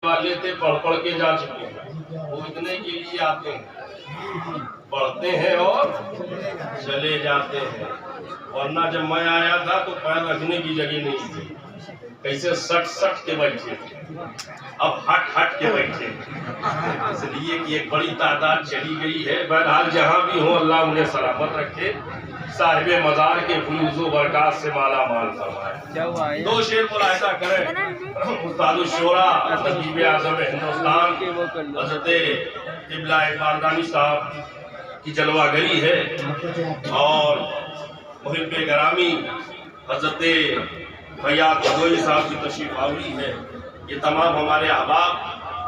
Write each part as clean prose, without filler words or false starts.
वाले थे पढ़ के जा चुके हैं, वो इतने के लिए आते हैं, पढ़ते हैं और चले जाते हैं। वरना जब मैं आया था तो पैर रखने की जगह नहीं थी, कैसे सट के बैठे थे, अब हट के बैठे, इसलिए कि एक बड़ी तादाद चली गई है। बहरहाल जहाँ भी हो अल्लाह उन्हें सलामत रखे, साहिबे मजार के फयूज़ो बरकत से माला माल फरमाए। दो शेर मुलाहिजा करें। उस्ताद शोरा नजीब आज़म हिंदुस्तान हज़रत क़िबला बारदानी साहब की जलवागरी है और मुहिब्बे गरामी हज़रत फैयाद गदोई साहब की तशरीफ आवरी है। ये तमाम हमारे अहबाब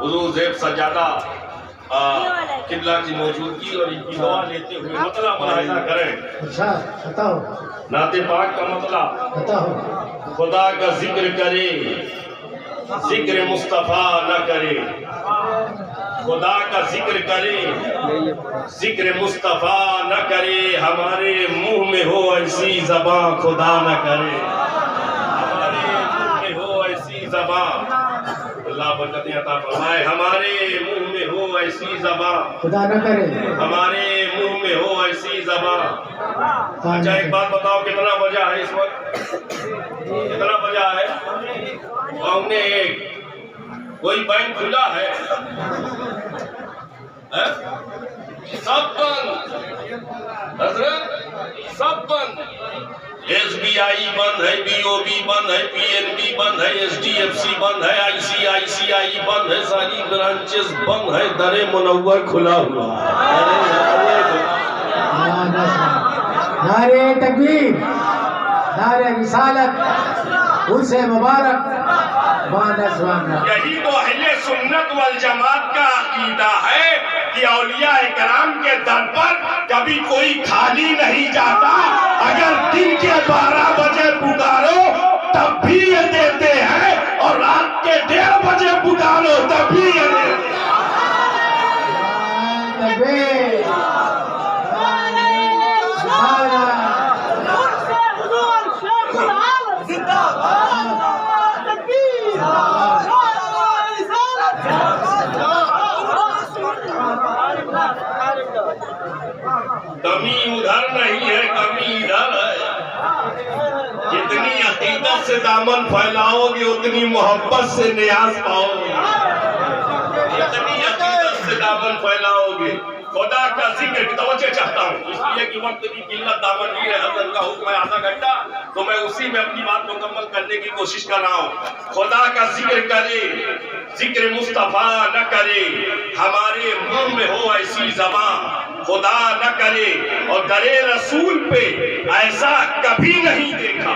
हुज़ूर ज़ेब सज्जादा क़िबला की मौजूदगी और इनकी दुआ लेते हुए मतला मुलाहिजा करें। नाते पाक का मतला खुदा का जिक्र करे, जिक्र मुस्तफ़ा न करे, खुदा का जिक्र करे, जिक्र मुस्तफ़ा न करे, हमारे मुंह में हो ऐसी ज़बान खुदा न करे, हमारे मुंह में हो ऐसी ज़बान, अल्लाह बरकतें अता फरमाए, हमारे मुंह में हो ऐसी ज़बान खुदा न करे, हमारे मुंह में हो ऐसी ज़बान। अच्छा एक बात बताओ, कितना बजा है इस वक्त? कितना बजा है? हमने कोई बैंक खुला है? सब बंद, हजरत सब बंद। SBI बंद है, BOB बंद है, PNB बंद है, SDFC बंद है, ICICI बंद है, सारी ब्रांचेस बंद है, दरे मुनव्वर खुला हुआ। नारे तकबीर, नारे रिसालत, उर्से मुबारक। यही तो अहले सुन्नत वल जमात का अकीदा है कि औलिया इकराम के दर पर कभी कोई खाली नहीं जाता। अगर दिन के 12 बजे पुकारो तब भी ये देते हैं और रात के 1:30 बजे पुकारो तब भी ये देते हैं। कमी उधर नहीं है, कमी इधर है। जितनी अकीदत से दामन फैलाओगे उतनी मोहब्बत से नियाज पाओगे, जितनी अकीदत से दामन फैलाओगे। खुदा का जिक्र की तवज्जो चाहता हूँ, इसलिए कि वक्त की किल्लत दामन ही है, हज़रत का हुक्म है आधा घंटा, तो मैं उसी में अपनी बात मुकम्मल करने की कोशिश कर रहा हूँ। खुदा का जिक्र करे, जिक्र मुस्तफ़ा न करे, हमारे मुंह में हो ऐसी ज़बान खुदा न करे, और दरे रसूल पे ऐसा कभी नहीं देखा।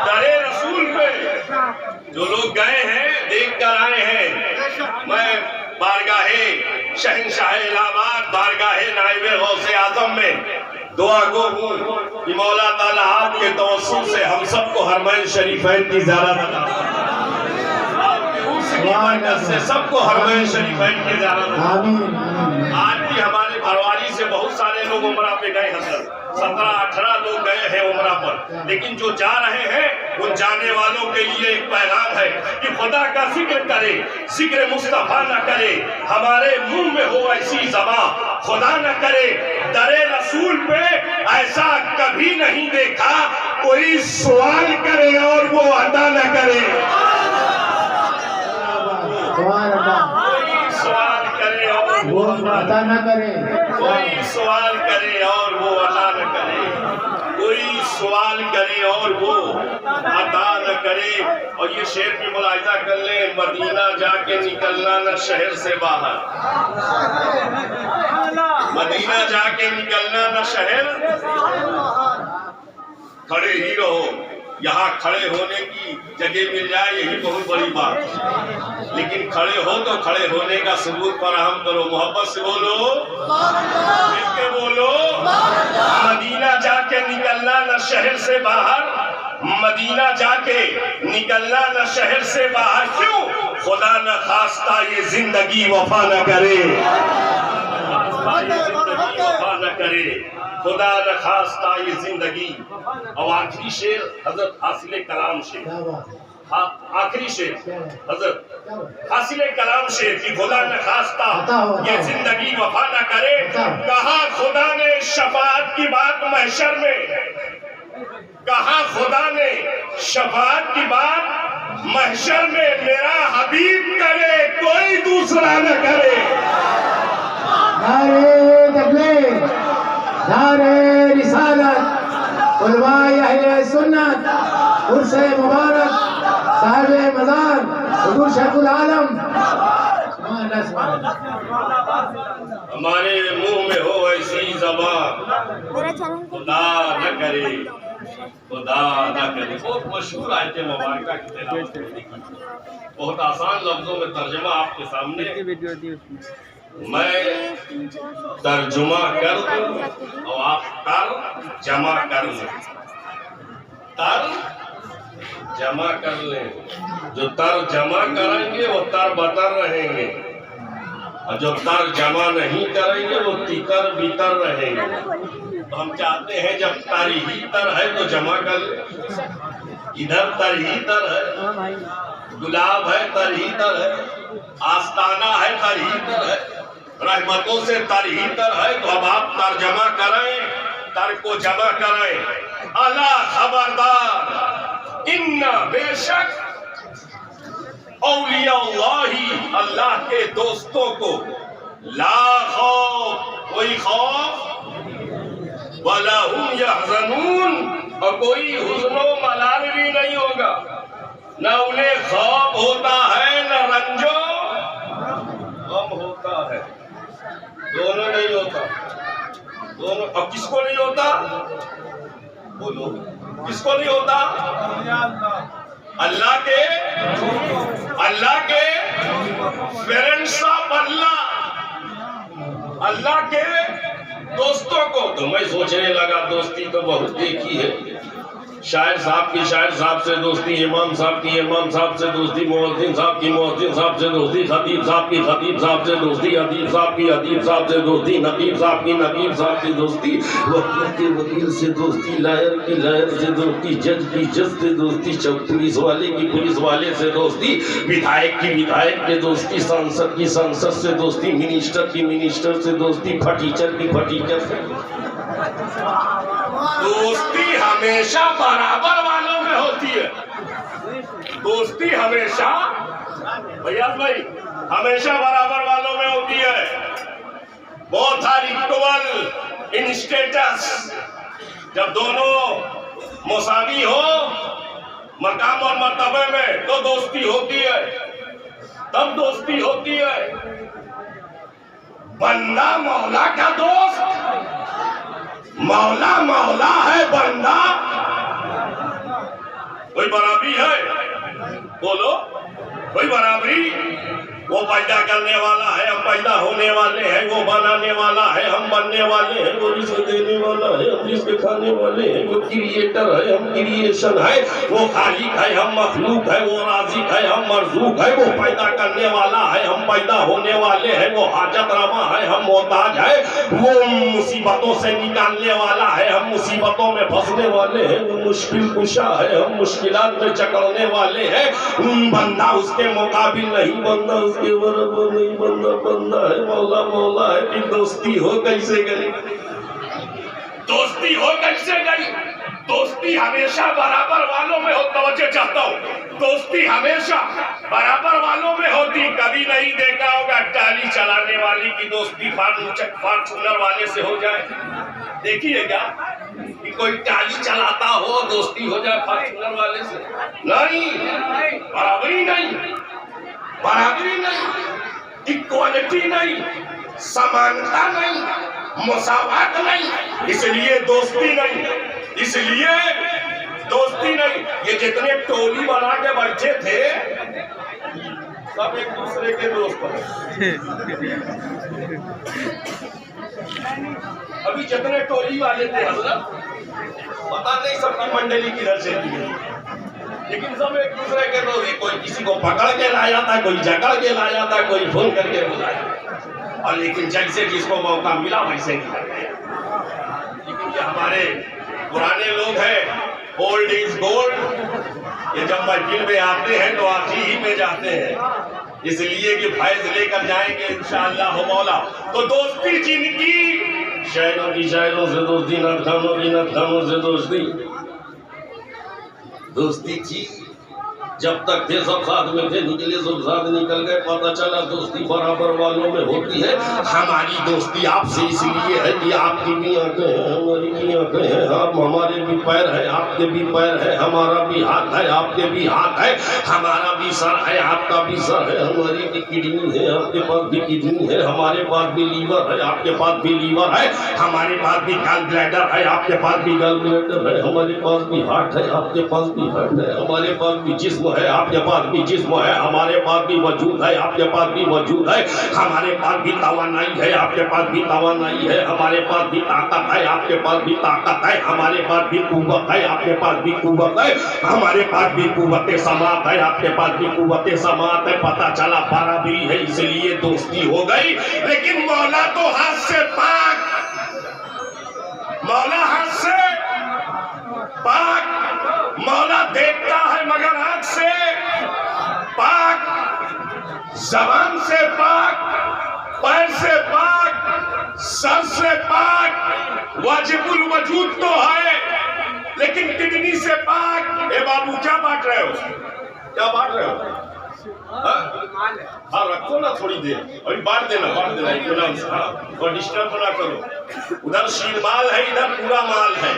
दरे रसूल पे जो लोग गए हैं, देख कर आए हैं। मैं बारगाहे शहंशाह इलाहाबाद, बारगाहे नाइबे गौसे आज़म में दुआ गो हूँ कि मौला ताला आपके तवस्सुल से हम सबको हरमैन शरीफैन की ज़ियारत अता से सबको हरमैन शरीफैन की ज़ियारत। आज भी हमारे भरवारी से बहुत सारे लोग उमरा पे गए हैं, 17-18 लोग गए हैं उमरा पर, लेकिन जो जा रहे हैं उन जाने वालों के लिए एक पैगाम है कि खुदा का जिक्र करे, जिक्र मुस्तफ़ा न करे, हमारे मुंह में हो ऐसी ज़बान खुदा न करे। दरे रसूल पे ऐसा कभी नहीं देखा, कोई सवाल करे और वो अदा न करे, कोई सवाल करे और वो अदा न करे, कोई सवाल करे और वो अदा न करे, कोई सवाल करे और वो अदा न करे। और ये शेर भी मुलाहिजा कर ले, मदीना जाके निकलना न शहर से बाहर, मदीना जाके निकलना न शहर, खड़े ही रहो। यहाँ खड़े होने की जगह मिल जाए यही बहुत बड़ी बात है, लेकिन खड़े हो तो खड़े होने का सबूत फराहम करो। मोहब्बत से बोलो, मिलके बोलो। मदीना जाके निकलना न शहर से बाहर, मदीना जाके निकलना न शहर से बाहर, क्यों? खुदा न खास्ता ये जिंदगी वफा न करे, वफा न करे, खुदा न खास्ता ये जिंदगी। और आखिरी शेर हजरत हासिल कलाम शेर, आखिरी शेर हजरत हासिल कलाम शेर कि खुदा न खास्ता ये जिंदगी वफा न करे, कहा खुदा ने शफाअत की बात महशर में, कहा खुदा ने शफाअत की बात महशर में, मेरा हबीब करे कोई दूसरा न करे। नारे तकबीर, नारे रिसालत, उलमाए अहले सुन्नत, उर्स मुबारक, साहिब मज़ार हुजूर शेखुल आलम। हमारे मुंह में हो ऐसी ज़बान, खुदा न करे, खुदा न करे। बहुत मशहूर आयत मुबारका की तिलावत करने की, बहुत आसान लफ्जों में तर्जुमा आपके सामने मैं तर्जुमा कर दूं और आप तर जमा कर लें, तर जमा कर लें। जो तर जमा करेंगे वो तर बतर रहेंगे, और जो तर जमा नहीं करेंगे वो तितर बितर रहेंगे। तो हम चाहते हैं जब तर ही तर है तो जमा कर ले। इधर तर ही तर है, गुलाब है तर ही तर है, आस्ताना है तर ही तर है, रहमतों से तर ही तर है। तो अब आप तर्जमा करें, तर को जमा करें। अला खबरदार, इन्ना बेशक औलियाउल्लाही, अल्लाह के दोस्तों को, ला खौफ, कोई खौफ, वला हुम यहज़नून, और कोई हुज़्नो मलाल भी नहीं होगा। न उन्हें खौफ होता है न रंजो गम होता है, दोनों नहीं होता, दोनों। अब किसको नहीं होता बोलो, किसको नहीं होता? अल्लाह के पेरेंट्स ऑफ अल्लाह के दोस्तों को। तो मैं सोचने लगा दोस्ती तो बहुत देखी है, शायर साहब की शायर साहब से दोस्ती, इमाम साहब की इमाम साहब से दोस्ती, मुअज्जिन साहब की मुअज्जिन साहब से दोस्ती, खतीब साहब की खतीब साहब से दोस्ती, अदीब साहब की अदीब साहब से दोस्ती, नकीब साहब की नकीब साहब से दोस्ती, वकील के वकील से दोस्ती, लायर की लायर से दोस्ती, जज की जज से दोस्ती, पुलिस वाले की पुलिस वाले से दोस्ती, विधायक की विधायक से दोस्ती, सांसद की सांसद से दोस्ती, मिनिस्टर की मिनिस्टर से दोस्ती, फटीचर की फटीचर से। दोस्ती हमेशा बराबर वालों में होती है, दोस्ती हमेशा भैया भाई हमेशा बराबर वालों में होती है। Both are equal in status, जब दोनों मुसावी हो मकाम और मर्तबे में तो दोस्ती होती है, तब दोस्ती होती है। बंदा मौला का दोस्त, मौला मौला है, बंदा कोई बराबरी है बोलो, कोई बराबरी? वो पैदा करने वाला है, हम पैदा होने वाले हैं, वो बनाने वाला है, हम बनने वाले हैं, वो रिस्क देने वाला है, हम रिस्क खाने वाले हैं, वो क्रिएटर है, हम क्रिएशन है, वो खालिक है, हम मखलूक है, वो राज़िक है, हम मरज़ूक है, वो पैदा करने वाला है, हम पैदा होने वाले हैं, वो हाजत रवा है, हम मोहताज है, वो मुसीबतों से निकालने वाला है, हम मुसीबतों में फंसने वाले हैं, वो मुश्किल कुशा है, हम मुश्किलात में चकड़ने वाले हैं। बंदा उसके मुकाबिल नहीं, बंदा उसके बराबर नहीं, बंदा बंदा है, मौला मौला है। कि दोस्ती हो कैसे गई, दोस्ती हो कैसे गई? दोस्ती हमेशा बराबर वालों में हो। तवज्जो चाहता हूँ, दोस्ती हमेशा बराबर वालों में होती। कभी नहीं देखा होगा टाली चलाने वाली की दोस्ती फॉर्च्यूनर वाले से हो जाए, देखिए क्या कि कोई टाली चलाता हो दोस्ती हो जाए फॉर्च्यूनर वाले से? नहीं, बराबरी नहीं, बराबरी नहीं, इक्वालिटी नहीं, समानता नहीं, मुसावात नहीं, इसलिए दोस्ती नहीं, इसलिए दोस्ती नहीं। ये जितने टोली बना के बैठे थे सब एक दूसरे के दोस्त बने। अभी जितने टोली वाले थे हजरत, पता नहीं सबकी मंडली किधर से थी, लेकिन सब एक दूसरे के दोस्त। कोई किसी को पकड़ के लाया था, कोई जकड़ के लाया था, कोई फोन करके बुलाया, और लेकिन जैसे जिसको मौका मिला वैसे निकल गया। लेकिन ये हमारे पुराने लोग हैं, ओल्ड इज गोल्ड, ये जब महफिल में आते हैं तो आप ही में जाते हैं, इसलिए कि फैज लेकर जाएंगे इंशाअल्लाह मौला। तो दोस्ती जिनकी शायरों की शायरों से दोस्ती, नटखानों की नटखानों से दोस्ती थी। जब तक थे सब साथ में थे, निकले सब साथ निकल गए, पता चला दोस्ती बराबर वालों में होती है। हमारी दोस्ती आपसे इसलिए है कि आपकी भी आंखें हैं, हमारी भी आंखें हैं, आप हमारे भी पैर हैं, आपके भी पैर हैं, हमारा भी हाथ है, आपके भी हाथ है, हमारा भी सर है, आपका भी सर है, हमारी भी किडनी है, आपके पास भी किडनी है, हमारे पास भी लीवर है, आपके पास भी लीवर है, हमारे पास भी गॉल ब्लैडर है, आपके पास भी गॉल ब्लैडर है, हमारे पास भी हार्ट है, आपके पास भी हार्ट है, हमारे पास भी जिस्म है, आपके पास भी जिस्म है, हमारे पास भी वजूद है, आपके पास भी वजूद है, हमारे पास भी तवानाई है, आपके पास भी तवानाई है, हमारे पास भी ताकत है, आपके पास भी ताकत है, हमारे पास भी कुव्वत है, आपके पास भी कुव्वत है, हमारे पास भी कुव्वत समात है, आपके पास भी कुव्वत समात है। पता चला बराबरी है, इसलिए दोस्ती हो गई। लेकिन मौला तो हाथ से पाक, मौला हाथ से पाक, मौला देखता है मगर आंख से पाक, जबान से पाक, पैर से पाक, सर से पाक, वाजिबुल वजूद तो है लेकिन किडनी से पाक। ए बाबू क्या बांट रहे हो, क्या बांट रहे हो? हाँ रखो ना थोड़ी देर, अभी बांट देना इत्मीनान से। हाँ और डिस्टर्ब ना करो, उधर शीर माल है, इधर पूरा माल है।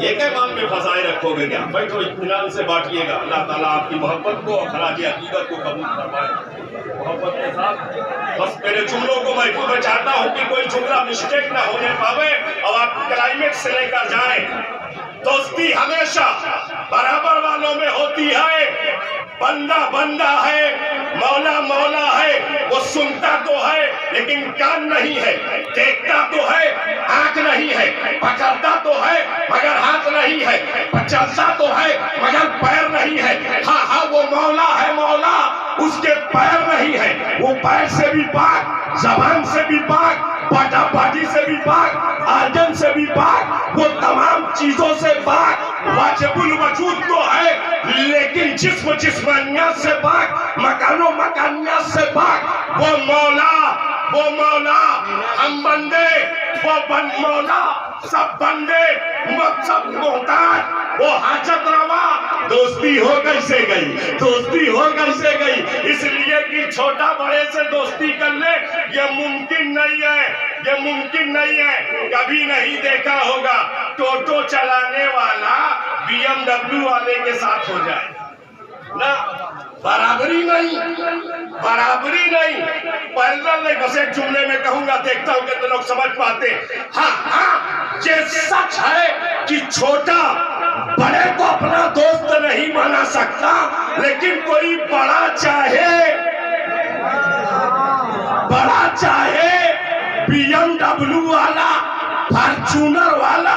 एक माल में फंसाए रखोगे क्या? बैठो इत्मीनान से बांटिएगा। अल्लाह ताला आपकी मोहब्बत को और खराज अकीदत को कबूल फरमाए मोहब्बत के साथ। बस मेरे जुमलों को महफूज में चाहता हूँ कि कोई जुमला मिस्टेक ना होने पावे और आप क्लाइमेक्स से लेकर जाएं। दोस्ती हमेशा बराबर वालों में होती है। बंदा बंदा है, मौला मौला है। वो सुनता तो है लेकिन कान नहीं है, देखता तो है आंख नहीं है, पकड़ता तो है मगर हाथ नहीं है, चलता तो है मगर पैर नहीं है। हाँ हाँ वो मौला है, मौला उसके पैर नहीं है। वो पैर से भी पाक, जबान से भी पाक, पाटापाटी से भी पाक, आर्जन से भी पाक, वो तमाम चीजों से पाक। वाजिबुल वजूद तो है लेकिन जिस्म जिस्मानियत से पाक, मकानो मकानियत से पाक। वो मौला हम बंदे, वो मौला सब बंदे, सब मोहताज, वो हाजत रवा। दोस्ती हो कैसे गई, दोस्ती हो कैसे गई? इसलिए कि छोटा बड़े से दोस्ती कर ले, ये मुमकिन नहीं है, ये मुमकिन नहीं है। कभी नहीं देखा होगा टोटो चलाने वाला BMW वाले के साथ हो जाए ना, बराबरी नहीं, बराबरी नहीं। पैरेलल नहीं। बस एक जुमले में कहूंगा, देखता हूं कितने लोग समझ पाते। हाँ हाँ ये सच है कि छोटा बड़े को अपना दोस्त नहीं बना सकता, लेकिन कोई बड़ा चाहे BMW वाला, फॉर्च्यूनर वाला,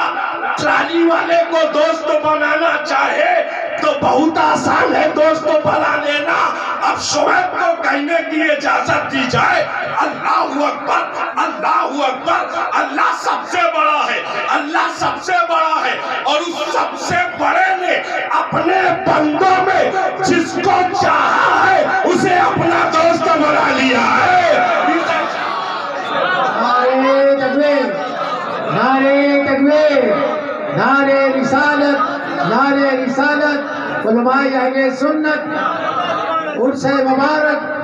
ट्राली वाले को दोस्त बनाना चाहे तो बहुत आसान है दोस्त बना लेना। अब शुएब को कहने की इजाजत दी जाए, अल्लाहू अकबर, अल्लाहू अकबर। अल्लाह सबसे बड़ा है, अल्लाह सबसे बड़ा है। और उस सबसे बड़े ने अपने बंदों में जिसको चाहा है उसे अपना दोस्त बना लिया है। नारे तकबीर, नारे तकबीर, नारे रिसालत, नारे रिसालत, उलमाए अहले सुन्नत, उर्से मुबारक।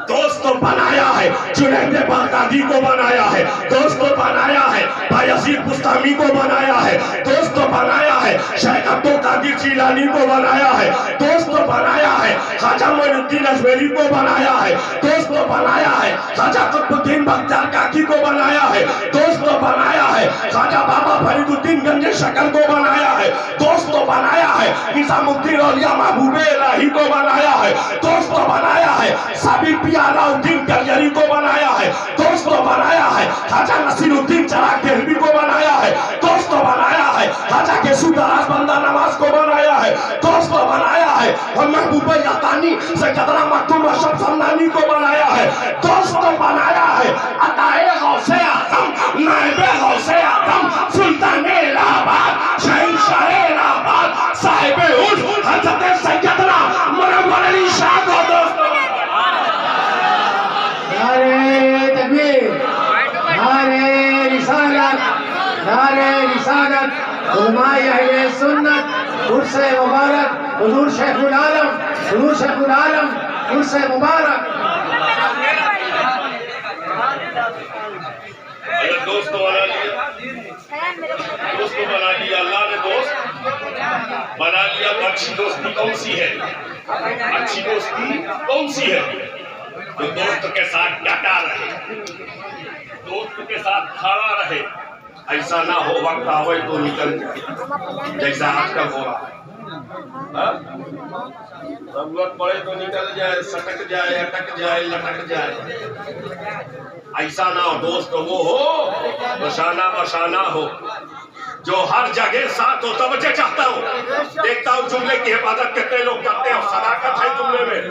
दोस्त बनाया है, जुनैद बगदादी को बनाया है, दोस्त बनाया है बायजीद बुस्तामी को बनाया है, दोस्त बनाया है शेख अब्दुल कादिर जिलानी को बनाया है, दोस्त बनाया है ख्वाजा मोइनुद्दीन अजमेरी को बनाया है, दोस्त बनाया है ख्वाजा कुतुबुद्दीन बख्तियार काकी को बनाया है, दोस्त बनाया है ख्वाजा बाबा फरीदुद्दीन गंज शकर को बनाया है, दोस्त बनाया है निजामुद्दीन औलिया महबूबे इलाही को बनाया है, दोस्त बनाया है साबिर अलाउद्दीन कलियरी को बनाया है, दोस्त बनाया है ख्वाजा नसीरुद्दीन चिराग देहलवी को बनाया है, दोस्त बनाया है ख्वाजा केसुदराज बंदा नवाज को बनाया है, दोस्त बनाया है और महबूब यातानी सैयदना मखदूम अशरफ समनानी को बनाया है, दोस्त बनाया है अताए गौसे आजम, नाइबे गौसे आजम, सुल्तान इलाहाबाद, शाह साहिब उर्स हजरत सैयदना मुनव्वर अली शाह को दोस्तों नारे तकबीर, नारे रिसालत, नारे रिसालत, उलमाए अहले सुन्नत, उर्स मुबारक हुजूर शेखुल आलम, हुजूर शेखुल आलम, उर्स मुबारक। दोस्तों बना लिया, दोस्तों बना लिया, अल्लाह ने दोस्त बना लिया। तो अच्छी दोस्ती कौन सी है? अच्छी दोस्ती कौन सी है? तो दोस्त के साथ डटा रहे, दोस्त के साथ खड़ा रहे, ऐसा ना हो वक्त आवे तो निकल जाए, जैसा आजकल हो रहा है। जरूरत पड़े तो निकल जाए, सटक जाए, अटक जाए, लटक जाए। ऐसा ना हो, दोस्त वो हो बशाना बशाना हो, जो हर जगह साथ हो। तवज्जो चाहता हूँ, देखता हूँ जुमले की हिफाजत कितने लोग करते हैं, सदाकत है जुमले में,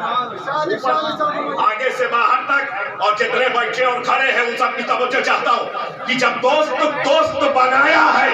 आगे से बाहर तक, और जितने बैठे और खड़े हैं उन सब की तवज्जो चाहता हूँ कि जब दोस्त बनाया है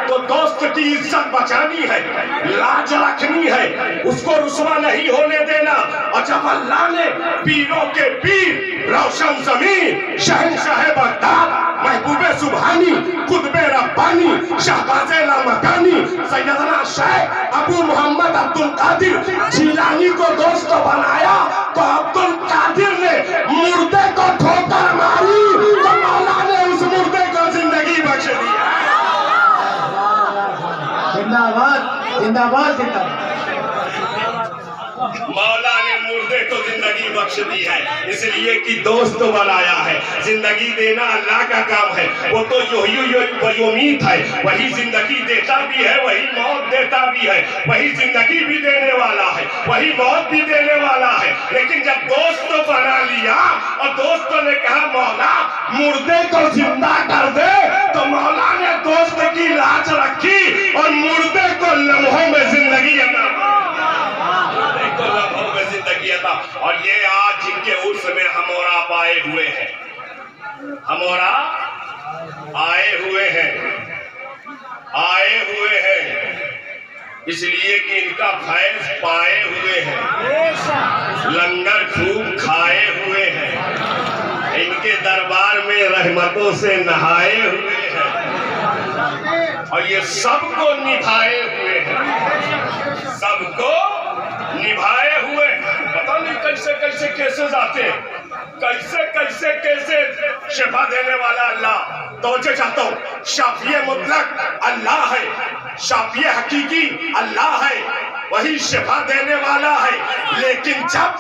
तो दोस्त की इज्जत बचानी है, लाज रखनी है, उसको रुसवा नहीं होने देना। और जब अल्लाह ने पीरों के पीर, रोशन जमीन, शहंशाह बगदाद, महबूबे सुबहानी, कुतबे रब्बानी, शहबाजे लामकानी, सैयदना शेख अबू मोहम्मद अब्दुल कादिर जिलानी को दोस्त बनाया, तो अब्दुल कादिर ने मुर्दे को ठोकर मारी तो मौला ने उस मुर्दे को जिंदगी बख्श दिया। जिंदाबाद जिंदाबाद जिंदाबाद। मौला ने मुर्दे को जिंदगी बख्श दी है, इसलिए कि दोस्त बनाया है। जिंदगी देना अल्लाह का काम है, वो तो योमीत है, वही जिंदगी देता भी है, वही मौत देता भी है, वही जिंदगी भी देने वाला है, वही मौत भी देने वाला है। लेकिन जब दोस्त बना लिया और दोस्तों ने कहा मौला मुर्दे को जिंदा कर दे, तो मौला ने दोस्त की लाज रखी और मुर्दे को लम्हों में जिंदगी अता जिंदगी अता। और ये आज जिनके उर्स में हमोरा आए हुए हैं, हमोरा आए हुए हैं, आए हुए हैं, इसलिए कि इनका फैज पाए हुए हैं, लंगर खूब खाए हुए हैं, इनके दरबार में रहमतों से नहाए हुए हैं, और ये सबको निभाए हुए हैं, सबको निभाए हुए। पता नहीं कैसे कैसे केसेस आते हैं, कैसे कैसे केसेस शिफा देने वाला अल्लाह। तवज्जो चाहता हूँ, शाफिए मुतलक अल्लाह है, शाफिए हकीकी अल्लाह है, वही शिफा देने वाला है। लेकिन जब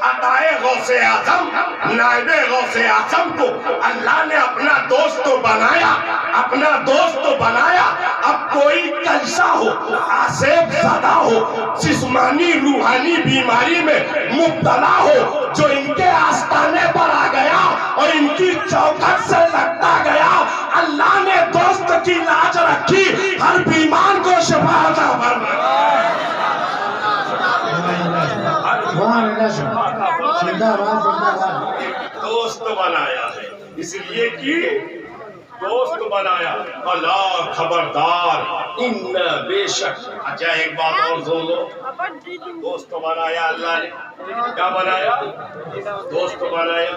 अताए गौसे आजम, नायबे गौसे आजम को अल्लाह ने अपना दोस्त बनाया, अपना दोस्त बनाया, अब कोई कैसा हो, आसेब ज़दा हो, जिस्मानी रूहानी बीमारी में मुब्तला हो, जो इनके आस्ताने पर आ गया और इनकी चौखट से लगता गया, अल्लाह ने दोस्त की लाज रखी, हर बीमार को शिफा अता फरमाया। दोस्त बनाया है, इसलिए कि दोस्त बनाया। अल्लाह खबरदार इन बेशक। अच्छा एक बात और सुन लो, दोस्त बनाया अल्लाह ने, क्या बनाया? दोस्त बनाया।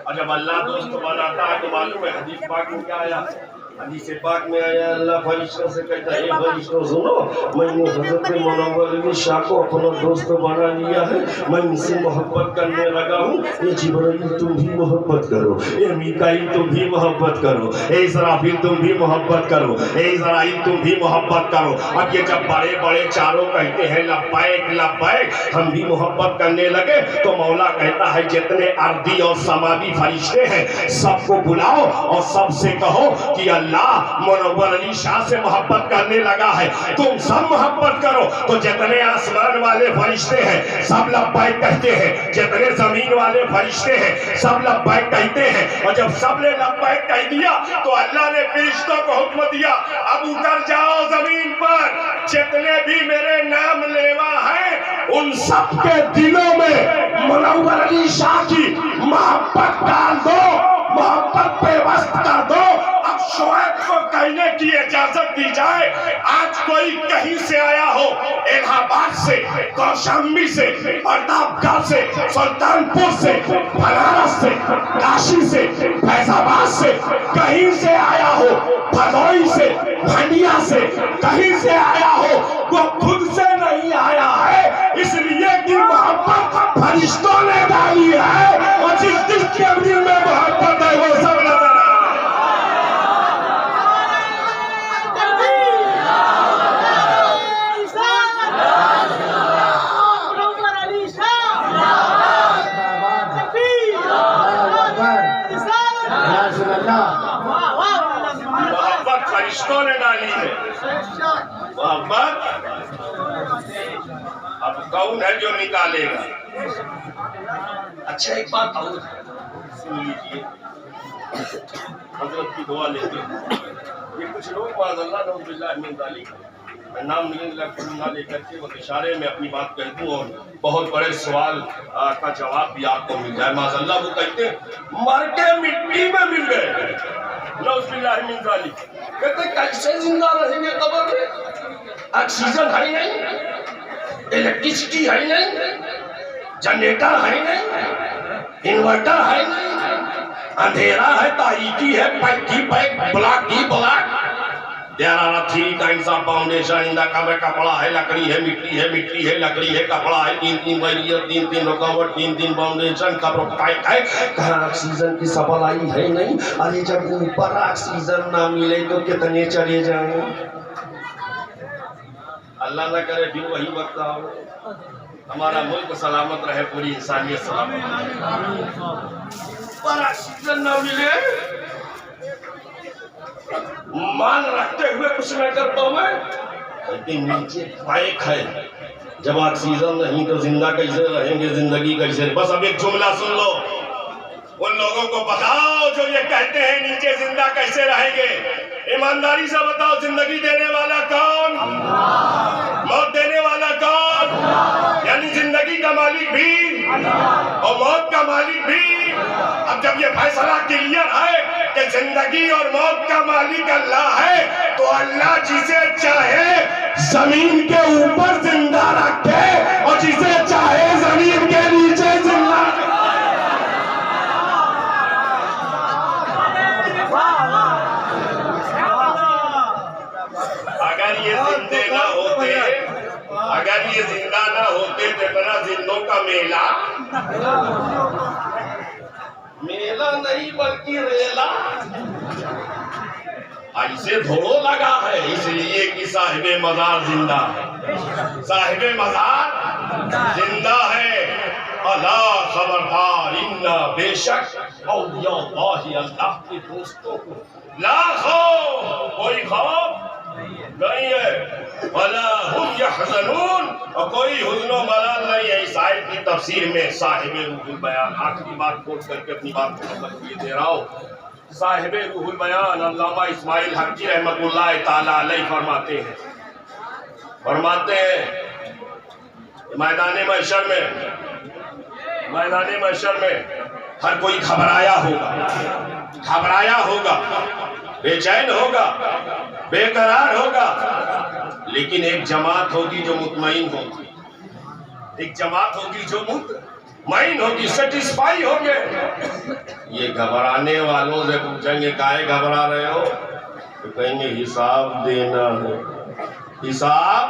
और जब अल्लाह दोस्त बनाता है तो मालूम है हदीस पाक में क्या आया? हदीस पाक में आया, अल्लाह फरिश्तों से कहता है, फरिश्तों सुनो, मैंने हज़रत मुनव्वर अली शाह को अपना दोस्त बना लिया है, मैं इनसे मोहब्बत करने लगा हूँ। ये जिब्राइल तुम भी मोहब्बत करो, ये मीकाईल तुम भी मोहब्बत करो, ये इसराफील तुम भी मोहब्बत करो, ये इज़राइल तुम भी मोहब्बत करो। अब ये जब बड़े बड़े चारों कहते हैं लब्बैक लब्बैक, हम भी मोहब्बत करने लगे, तो मौला कहता है जितने अर्दी और समावी फरिश्ते हैं सबको बुलाओ और सबसे कहो कि अल्लाह मुनव्वर अली शाह से मोहब्बत करने लगा है, तुम सब मोहब्बत करो। तो जितने आसमान वाले फरिश्ते हैं सब लब्बैक कहते हैं, जितने जमीन वाले फरिश्ते हैं सब लब्बैक कहते हैं। और जब सब ने लब्बैक कह दिया तो अल्लाह ने फरिश्तों को हुक्म दिया, अब उतर जाओ जमीन पर, जितने भी मेरे नाम लेवा है उन सब के दिलों में मुनव्वर अली शाह की मोहब्बत डाल दो, मोहब्बत पेवस्त कर दो। अब शोएब को कहने की इजाजत दी जाए। आज कोई कहीं से आया हो, इलाहाबाद से, कौशाम्बी से, प्रतापगढ़ से, सुल्तानपुर से, बनारस से, काशी से, फैजाबाद से, कहीं से आया हो, भदोई से, भांडिया से, कहीं से आया हो, वो खुद से नहीं आया है, इसलिए कि मोहब्बत फरिश्तों ने डाली है और जिस के दिल में मोहब्बत है वो सब नजर मोहब्बत फरिश्तों ने डाली है। मोहब्बत अब कौन है जो निकालेगा? अच्छा एक बात और सुन लीजिए, हजरत की दुआ लेते हैं। ये कुछ लोग माज़अल्लाह नऊज़ुबिल्लाह मिन ज़ालिक, मैं नाम नहीं लेकर के वो इशारे में अपनी बात कह दूं और बहुत बड़े सवाल का जवाब भी आपको मिल जाए। माज़अल्लाह वो कहते हैं मर के मिट्टी में मिल गए, नऊज़ुबिल्लाह मिन ज़ालिक। कहते कैसे जिंदा रहेंगे कब्र में? ऑक्सीजन है नहीं, इलेक्ट्रिसिटी है नहीं, जनरेटर है नहीं, इन्वर्टर है नहीं, अंधेरा है, तारीकी है, पैकी pack, block he block. There are three kinds of foundation in the कब्र। कपड़ा है, लकड़ी है, मिट्टी है, मिट्टी है, लकड़ी है, कपड़ा है, तीन बैरियर, तीन रुकावट, तीन फाउंडेशन, कब्र टाइट है। कहाँ ऑक्सीजन की सप्लाई है नहीं? अरे जब ऊपर ऑक्सीजन ना मिले तो कितने चले जाएं? अल्लाह ना करे फिर वही वक्त आओ, हमारा मुल्क सलामत रहे, पूरी इंसानियत सलामत रहे, पर ऑक्सीजन ना मिले मान रखते हुए कुछ न करता मैं। लेकिन नीचे पाइक है, जब ऑक्सीजन नहीं तो जिंदा कैसे रहेंगे, जिंदगी कैसे? बस अब एक जुमला सुन लो, उन लोगों को बताओ जो ये कहते हैं नीचे जिंदा कैसे रहेंगे। ईमानदारी से बताओ, जिंदगी देने वाला कौन? मौत देने वाला कौन? यानी जिंदगी का मालिक भी और मौत का मालिक भी। अब जब ये फैसला क्लियर है कि जिंदगी और मौत का मालिक अल्लाह है, तो अल्लाह जिसे चाहे जमीन के ऊपर जिंदा रखे और जिसे चाहे जमीन के नीचे जिंदा। अगर ये जिंदे ना होते, अगर ये जिंदा ना होते तो बड़ा जिंदों का मेला, मेला नहीं बल्कि रेला ऐसे धोड़ो लगा है, इसलिए कि साहिबे मजार जिंदा है, साहिबे मजार जिंदा है। अल्लाह खबरदार, इन्ना बेशक औलियाउल्लाह अल्लाह के दोस्तों को लाखों कोई खौफ नहीं है, वला हुम यहज़नून, और कोई हुज़्न व मलाल नहीं है। इस आयत की तफसीर में साहिबे रूहुल बयान, आखिरी बात कोट करके अपनी बात को खत्म किए दे रहा हूँ। साहिबे रूहुल बयान अल्लामा इस्माइल हक़ी रहमतुल्लाह ताला अलैह फरमाते हैं मैदाने महशर में हर कोई घबराया होगा, बेचैन होगा, बेकरार होगा, लेकिन एक जमात होगी जो मुतमईन होगी, एक जमात होगी जो मुतमईन होगी, सेटिस्फाई होंगे। ये घबराने वालों से पूछेंगे काहे घबरा रहे हो, तो कहेंगे हिसाब देना है। हिसाब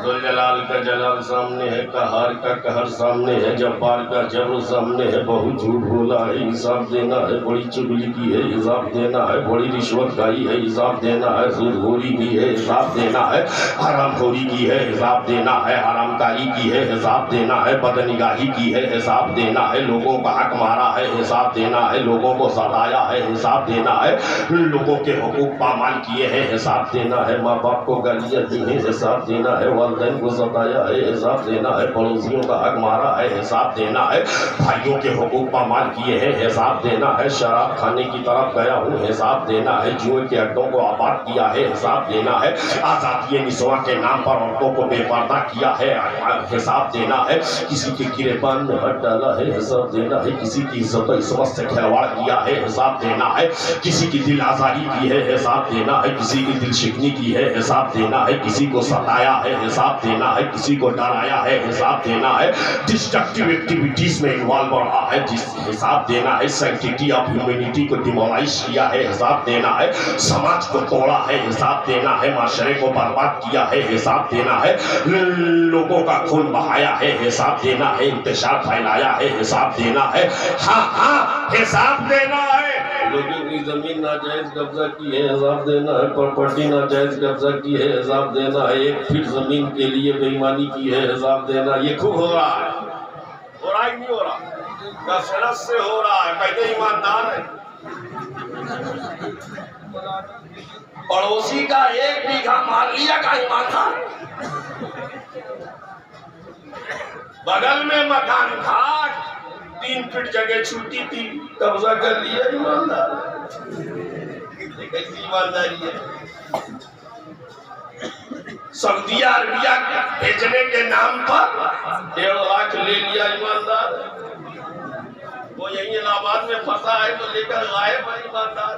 जुल जलाल का जलाल सामने है, कहर का कहर सामने है, जब्बार का जबर सामने है, बहुत झूठ बोला है, हिसाब देना है, बड़ी चुगली की है, हिसाब देना है, बड़ी रिश्वत खाई है, हिसाब देना है, सूदखोरी की है, हिसाब देना है, हरामखोरी की है, हिसाब देना है, हरामकारी की है, हिसाब देना है, बदनिगाही की है, हिसाब देना है, लोगों का हक मारा है, हिसाब देना है, लोगों को सताया है, हिसाब देना है, लोगों के हुकूक पामाल किए हैं, हिसाब देना है, माँ बाप को गालियाँ दी हैं, हिसाब देना है, वालिदैन को सताया है, हिसाब देना है, पड़ोसियों का हक मारा है, हिसाब देना है, भाइयों के हुकूक पामाल किए हैं, हिसाब देना है, शराब खाने की तरफ गया हूँ, हिसाब देना है, जुए के अड्डों को आबाद किया है, हिसाब देना है, आजादी निस्वां के नाम पर औरतों को बेपर्दा किया है, हिसाब देना है, किसी के गिरेबान में हाथ डाला है हिसाब देना है, किसी की इज्जत से खिलवाड़ किया है हिसाब देना है, किसी की दिल आजारी की है हिसाब देना है, किसी की दिल शिकनी की है हिसाब देना है, किसी को सताया है हिसाब देना है, किसी को डराया है हिसाब देना है, डिस्ट्रक्टिव एक्टिविटीज में इन्वॉल्व रहा है हिसाब देना है, सैंक्टिटी ऑफ ह्यूमैनिटी को डिमोलाइज किया है हिसाब देना है, समाज को तोड़ा है हिसाब देना है, माशरे को बर्बाद किया है हिसाब देना है, लोगों का खून बहाया है हिसाब देना है, इंतशार फैलाया है हिसाब देना है, हाँ हिसाब देना है, लोगों की जमीन नाजायज कब्जा की है हिसाब देना है, प्रॉपर्टी नाजायज कब्जा की है हिसाब देना है, 1 फीट जमीन के लिए बेईमानी की है हिसाब देना। ये खूब हो रहा है कि नहीं हो रहा? कसरत से हो रहा है। पहले ईमानदार है, पड़ोसी का 1 बीघा मार लिया का ईमानदार, बगल में मकान था 3 फीट जगह छूटी थी कब्जा कर लिया ईमानदार। कैसी ईमानदारी है? सऊदी अरबिया भेजने के नाम पर 1.5 लाख ले लिया ईमानदार। वो यही इलाहाबाद में फंसा है तो लेकर गायब है ईमानदार।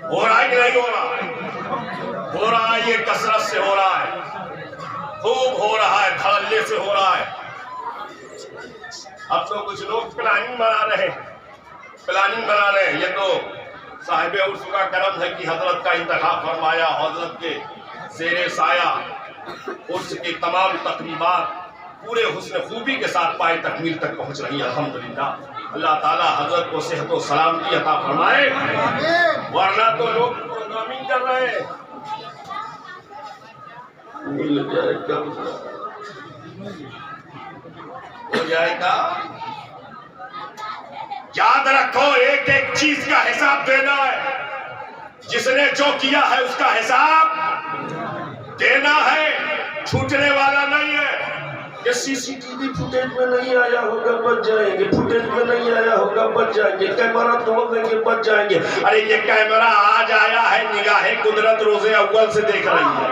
हो रहा है कि नहीं हो रहा? हो रहा है, ये कसरत से हो रहा है, खूब हो रहा है, धड़ल्ले से हो रहा है। अब तो कुछ लोग प्लानिंग बना रहे हैं, ये तो साहिब उर्स का करम है कि हजरत का इंतखाब फरमाया, हजरत के शेरे साया उर्स की तमाम तकरीबात पूरे हुस्न खूबी के साथ पाए तकमील तक पहुंच रही है। अल्हम्दुलिल्लाह, अल्लाह ताला हजरत को सेहत व सलामती अता फरमाए, वरना तो लोग प्रोग्रामिंग कर रहे हैं। हो जाएगा। याद रखो, एक एक चीज का हिसाब देना है। जिसने जो किया है उसका हिसाब देना है, छूटने वाला नहीं है। ये सीसीटीवी फुटेज में नहीं आया होगा बच जाएंगे, फुटेज में नहीं आया होगा बच जाएंगे, कैमरा तोड़ देंगे बच जाएंगे। अरे ये कैमरा आज आया है, निगाहे कुदरत रोजे अव्वल से देख रही है।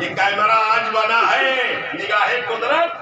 ये कैमरा आज बना है, निगाहे कुदरत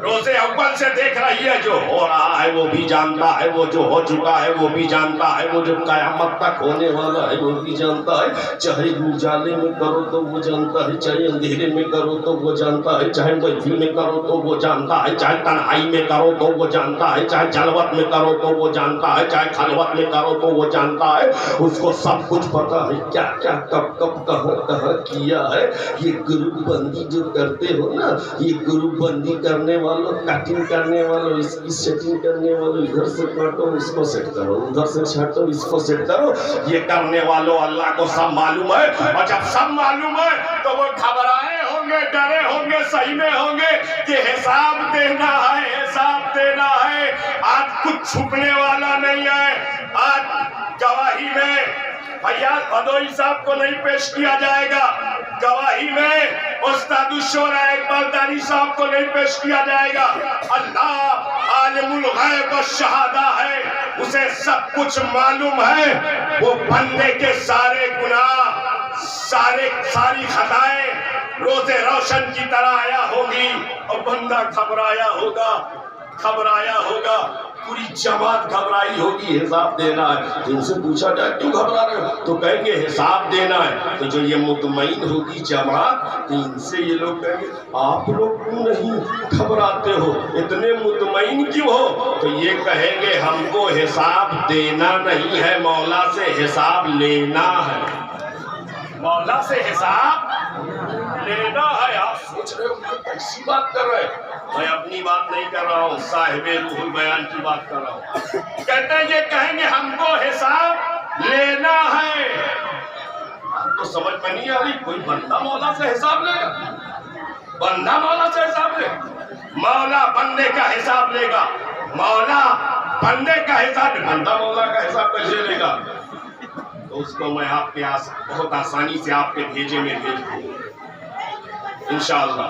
रोजे अव्वल से देख रही है। जो हो रहा है वो भी जानता है, वो जो हो चुका है वो भी जानता है, वो जो कयामत तक होने वाला है वो भी जानता है। चाहे उजाले में करो तो वो जानता है, चाहे अंधेरे में करो तो वो जानता है, चाहे महफिल में करो तो वो जानता है, चाहे तन्हाई में करो तो वो जानता है, चाहे जलवत में करो तो वो जानता है, चाहे खलवत में करो तो वो जानता है। उसको सब कुछ पता है, क्या क्या कब कब कहाँ कहाँ किया है। ये ग्रुप बंदी जो करते हो ना, ये ग्रुप बंदी करने वालों, कटिंग करने वालों, इसकी सेटिंग करने वालों, इधर से काटो इसको सेट करो, उधर से छाटो इसको सेट करो, ये करने वालों अल्लाह को सब मालूम है। और जब सब मालूम है तो वो घबराए होंगे, डरे होंगे, सही में होंगे कि हिसाब देना है, हिसाब देना है। आज कुछ छुपने वाला नहीं है। आज गवाही में भैया भदोई साहब को नहीं पेश किया जाएगा, गवाही में उस्तादुश्शोरा इकबाल दानी साहब को नहीं पेश किया जाएगा। अल्लाह आलिमुल गैब व शहादा है, उसे सब कुछ मालूम है। वो बंदे के सारे गुनाह, सारी खताएं रोजे रोशन की तरह आया होगी और बंदा घबराया होगा, पूरी जमात घबराई होगी। हिसाब देना है। जिनसे पूछा जाए क्यों घबरा रहे हो, तो कहेंगे हिसाब देना है। तो जो ये मुतमईन होगी जमात, तो इनसे ये लोग कहेंगे आप लोग क्यों नहीं घबराते हो, इतने मुतमईन क्यों हो। तो ये कहेंगे हमको हिसाब देना नहीं है, मौला से हिसाब लेना है, मौला से हिसाब लेना है। आप सोच रहे हो कैसी बात कर रहे हैं? मैं अपनी बात नहीं कर रहा हूँ, साहिबे रूहुल बयान की बात कर रहा हूँ। कहते हैं ये कहेंगे हमको हिसाब लेना है। तो समझ में नहीं आ रही, कोई बंदा मौला से हिसाब लेगा? बंदा मौला से हिसाब लेगा? मौला बंदे का हिसाब लेगा, मौला बंदे का हिसाब, बंदा मौला का हिसाब कैसे लेगा? तो उसको मैं आपके बहुत आसानी से आपके भेजे में भेज दूंगा इंशाअल्लाह।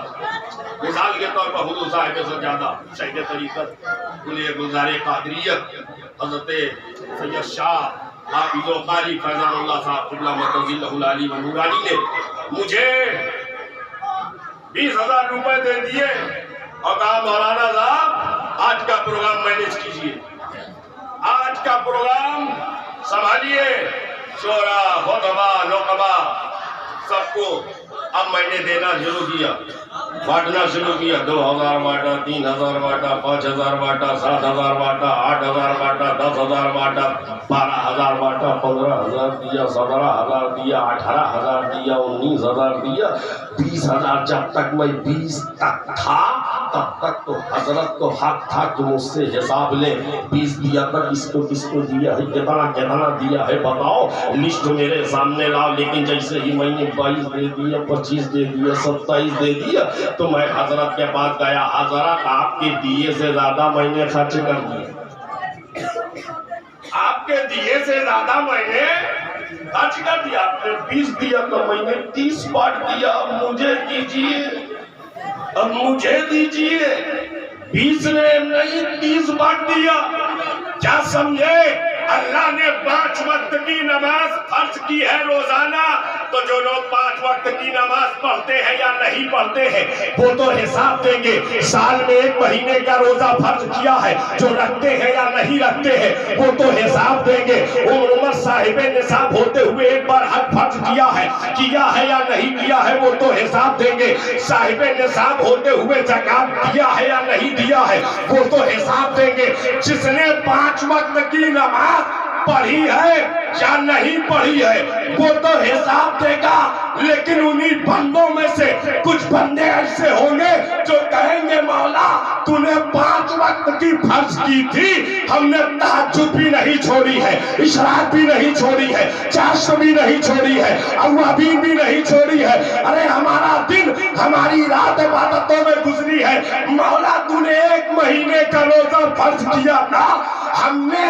मिसाल के तौर पर हुजूर साहिब से ज्यादा शहीद तरीक़त कुलिया गुज़ारे क़ादिरियत हज़रत सैयद शाह हाफ़िज़ क़ारी फैज़ानुल्लाह साहब क़िबला मरकज़िल्लाहुल आली व नूरानी ने मुझे 20,000 रुपए दे दिए और कहा मौलाना साहब आज का प्रोग्राम मैनेज कीजिए, आज का प्रोग्राम संभालिए, शोरा खुतबा नुकबा सबको। अब मैंने देना शुरू किया, बांटना शुरू किया। 2,000 बांटा, 3,000 बांटा, 5,000 बांटा, 7,000 बांटा, 8,000 बांटा, 10,000 बांटा, 12,000 बांटा, 15,000 दिया, 17,000 दिया, 18,000 दिया, 19,000 दिया, 20,000। जब तक मैं 20 तक था तब तक तो हजरत को हक था कि मुझसे हिसाब ले। 20 दिया था, किसको किसको दिया है, कितना कितना दिया है बताओ, लिस्ट मेरे सामने लाओ। लेकिन जैसे ही मैंने 22 दे दिया, 25 दे दिया, 27 दे दिया, तो मैं हजरत के पास गया। हजरत आपके दिए से ज्यादा मैंने खर्च कर दिया, आपके दिए से ज्यादा मैंने खर्च कर दिया। आपने 20 दिया तो मैंने 30 बांट दिया। अब मुझे दीजिए, अब मुझे दीजिए। 20 ने नहीं 30 बांट दिया। क्या समझे? अल्लाह ने 5 वक्त की नमाज फर्ज की है रोजाना, तो जो लोग 5 वक्त की नमाज पढ़ते हैं या नहीं पढ़ते हैं वो तो हिसाब देंगे। साल में 1 महीने का रोजा फर्ज किया है, जो रखते हैं या नहीं रखते हैं वो तो हिसाब देंगे। उम्र साहिबे निसाब होते हुए एक बार हज फर्ज किया है या नहीं किया है वो तो हिसाब देंगे। साहिबे निसाब होते हुए ज़कात दिया है या नहीं दिया है वो तो हिसाब देंगे। जिसने 5 वक्त की नमाज पढ़ी है या नहीं पढ़ी है वो तो हिसाब देगा। लेकिन उन्हीं बंदों में से कुछ बंदे ऐसे होंगे जो कहेंगे मौला तूने 5 वक्त की फर्ज की थी, हमने तहज्जुद भी नहीं छोड़ी है, इशराक भी नहीं छोड़ी है, चाशत भी नहीं छोड़ी है, अव्वाबीन भी नहीं छोड़ी है। अरे हमारा दिन हमारी रात इबादतों में गुजरी है। मौला तूने 1 महीने का रोजा फर्ज किया था, हमने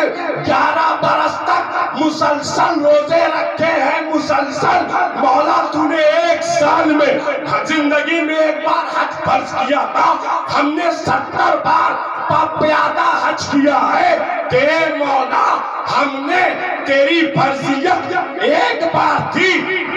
11 बरस तक मुसलसल रोजे रखे हैं, मुसलसल। मौला तूने 1 साल में जिंदगी में 1 बार हज फर्ज किया था, हमने 70 बार प्यादा हज किया है। तेरे मौला हमने तेरी फर्जियत 1 बार थी,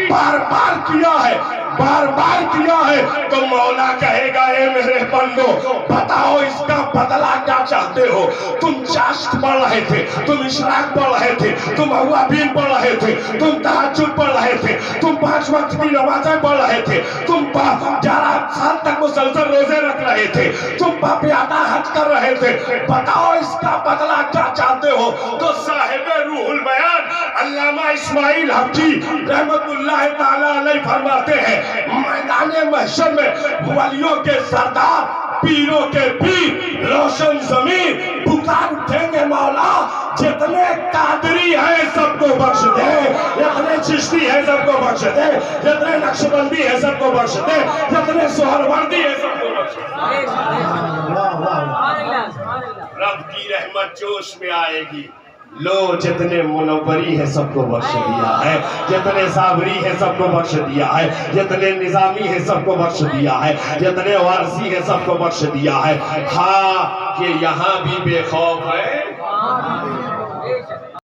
बार बार किया है, बार बार किया है। तो मौला कहेगा ए मेरे बंदो बताओ इसका बदला क्या चाहते हो? तुम चाश्त पढ़ रहे थे, तुम इशराक पढ़ रहे थे, तुम अव्वाबीन पढ़ रहे थे, तुम तहज्जुद पढ़ रहे थे, तुम 5 वक्त की नमाज़ें पढ़ रहे थे, तुम 11 साल तक मुसलसल रोजे रख रहे थे, तुम प्यादा हज कर रहे थे। बताओ इसका बदला क्या चाहते हो? तो साहिबे रूहुल बयान अल्लामा इस्माइल हक़ी रहमतुल्लाह ताला अलैह फरमाते हैं मैदाने महशर में वलियों के सरदार, पीरों के पीर, रोशन जमीन पुकार उठेंगे मौला जितने कादरी है सबको बख्श दे, जितने चिश्ती है सबको बख्श दे, जितने नक्शबंदी है सबको बख्श दे, जितने सोहरवर्दी है सबको बख्श दे। रब की रहमत जोश में आएगी। लो जितने मुनव्वरी है सबको बख्श दिया है, जितने साबरी है सबको बख्श दिया है, जितने निजामी है सबको बख्श दिया है, जितने वारसी है सबको बख्श दिया है। हाँ कि यहाँ भी बेखौफ है,